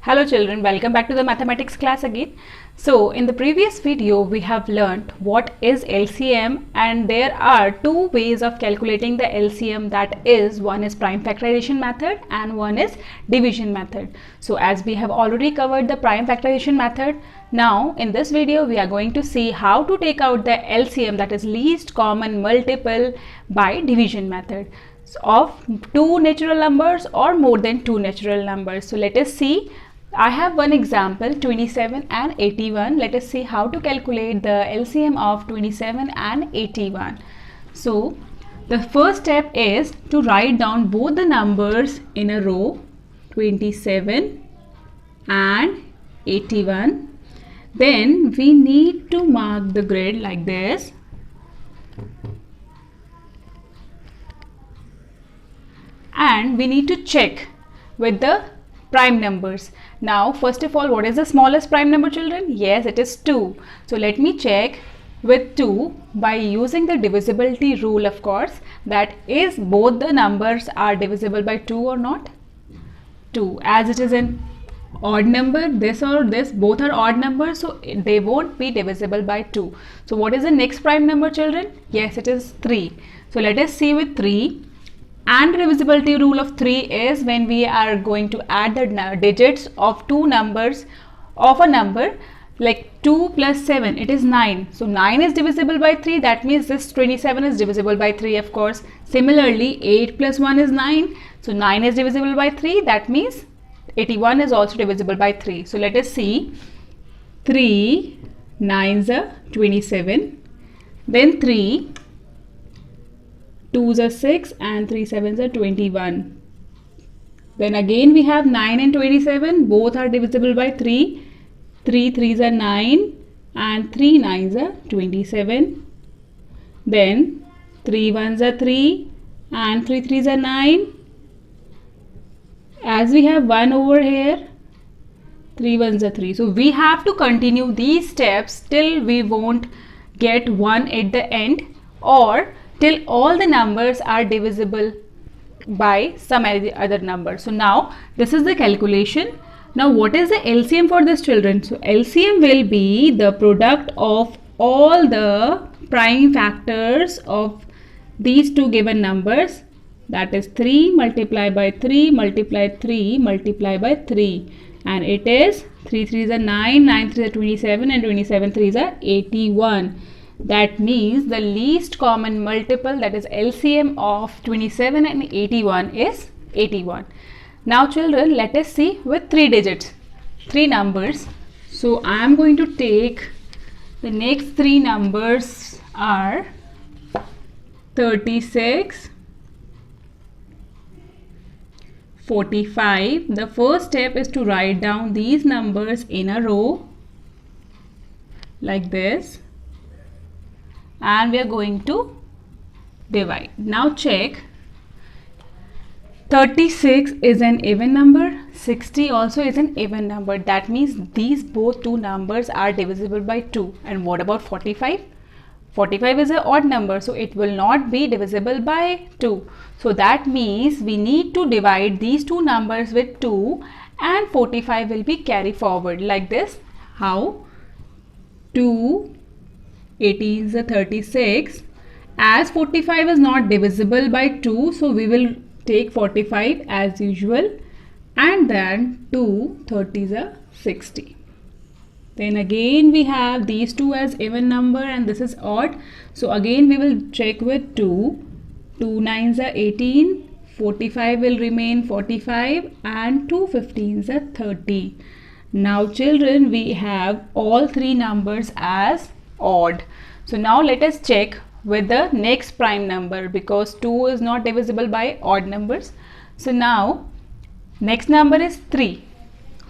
Hello children, welcome back to the mathematics class again. So in the previous video we have learnt what is LCM, and there are two ways of calculating the LCM, that is, one is prime factorization method and one is division method. So as we have already covered the prime factorization method, now in this video we are going to see how to take out the LCM, that is least common multiple, by division method of two natural numbers or more than two natural numbers. So let us see. I have one example, 27 and 81. Let us see how to calculate the LCM of 27 and 81. So the first step is to write down both the numbers in a row, 27 and 81. Then we need to mark the grid like this. And we need to check with the prime numbers. Now first of all, what is the smallest prime number, children? Yes, it is 2. So let me check with 2 by using the divisibility rule, of course, that is both the numbers are divisible by 2 or not. 2, as it is an odd number, this or this, both are odd numbers, so they won't be divisible by 2. So what is the next prime number, children? Yes, it is 3. So let us see with 3. And the divisibility rule of 3 is when we are going to add the digits of two numbers of a number, like 2 plus 7, it is 9. So 9 is divisible by 3, that means this 27 is divisible by 3, of course. Similarly, 8 plus 1 is 9. So 9 is divisible by 3, that means 81 is also divisible by 3. So let us see. 3 9s are 27. Then 3 2s are 6 and 3 7s are 21. Then again we have 9 and 27, both are divisible by 3. 3 3s are 9 and 3 9s are 27. Then 3 1s are 3 and 3 3s are 9. As we have 1 over here, 3 1s are 3. So we have to continue these steps till we won't get 1 at the end, or till all the numbers are divisible by some other number. So now this is the calculation. Now what is the LCM for this, children? So LCM will be the product of all the prime factors of these two given numbers, that is 3 multiplied by 3 multiplied 3 multiplied by 3, and it is 3 3s are 9, 9 3s are 27 and 27 3s are 81. That means the least common multiple, that is LCM of 27 and 81, is 81. Now children, let us see with 3 digits, 3 numbers. So I am going to take the next 3 numbers are 36, 45. The first step is to write down these numbers in a row like this, and we are going to divide. Now check. 36 is an even number, 60 also is an even number. That means these both two numbers are divisible by 2. And what about 45? 45 is an odd number, so it will not be divisible by 2. So that means we need to divide these two numbers with 2, and 45 will be carried forward like this. How? 2 18s are 36. As 45 is not divisible by 2, so we will take 45 as usual, and then 2 30s are 60. Then again we have these two as even number and this is odd, so again we will check with 2. 2 9s are 18, 45 will remain 45, and 2 15s are 30. Now children, we have all three numbers as odd. So now let us check with the next prime number, because 2 is not divisible by odd numbers. So now next number is 3.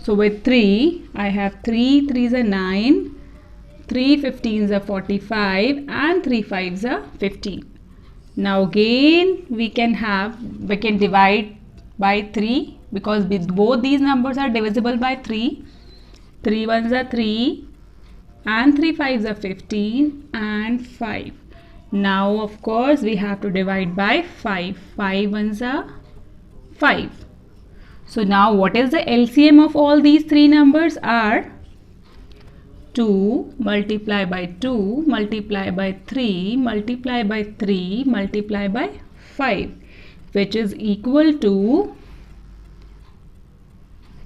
So with 3, I have 3 3s are 9, 3 15s are 45, and 3 5s are 15. Now again we can divide by 3, because both these numbers are divisible by 3. 3 1s are 3 and 3 5s are 15 and 5. Now of course we have to divide by 5. 5 1s are 5. So now what is the LCM of all these three numbers are 2 multiply by 2 multiply by 3 multiply by 3 multiply by 5, which is equal to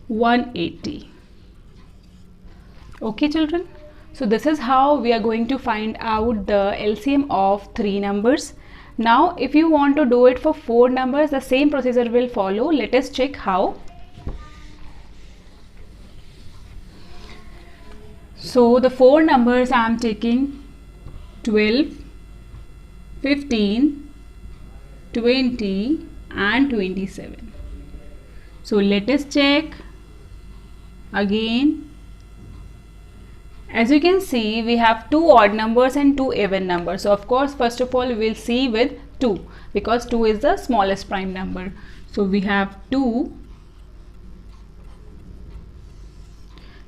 180. Okay children, so this is how we are going to find out the LCM of three numbers. Now if you want to do it for four numbers, the same procedure will follow. Let us check how. So the four numbers I am taking 12, 15, 20 and 27. So let us check again. As you can see, we have two odd numbers and two even numbers. So of course, first of all, we will see with 2 because 2 is the smallest prime number. So we have 2,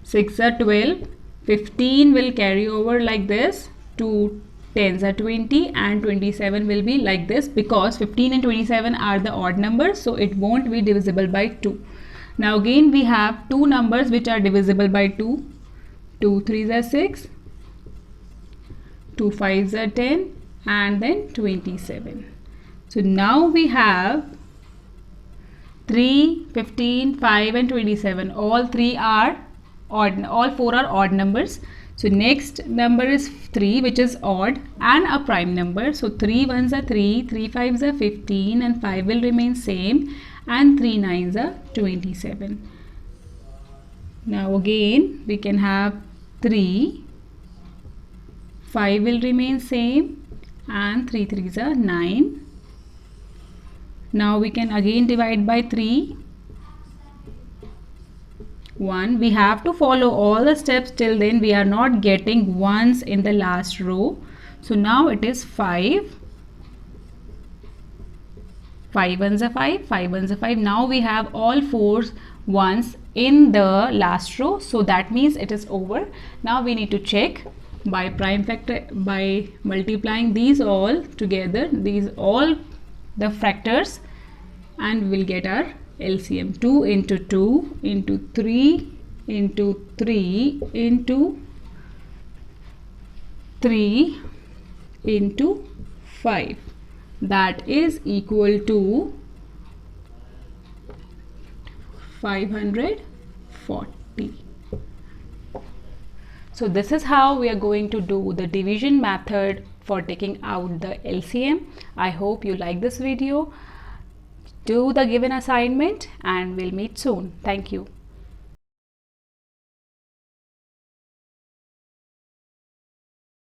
6 are 12, 15 will carry over like this, 2 10s are 20 and 27 will be like this because 15 and 27 are the odd numbers, so it won't be divisible by 2. Now again we have two numbers which are divisible by 2. 2 3s are 6, 2 5s are 10 and then 27. So now we have 3, 15, 5 and 27. All three are odd, all four are odd numbers. So next number is 3, which is odd and a prime number. So 3 1s are 3, 3 5s are 15 and 5 will remain same and 3 9s are 27. Now again we can have 3, 5 will remain same and 3 3s are 9. Now we can again divide by 3. 1. We have to follow all the steps till then we are not getting ones in the last row. So now it is 5. 5 1s are 5, 5 1s are 5. Now we have all four ones in the last row. So that means it is over. Now we need to check by prime factor, by multiplying these all together, these all the factors, and we will get our LCM. 2 into 2 into 3 into 3 into 3 into 5. That is equal to 540. So this is how we are going to do the division method for taking out the LCM. I hope you like this video. Do the given assignment and we'll meet soon. Thank you.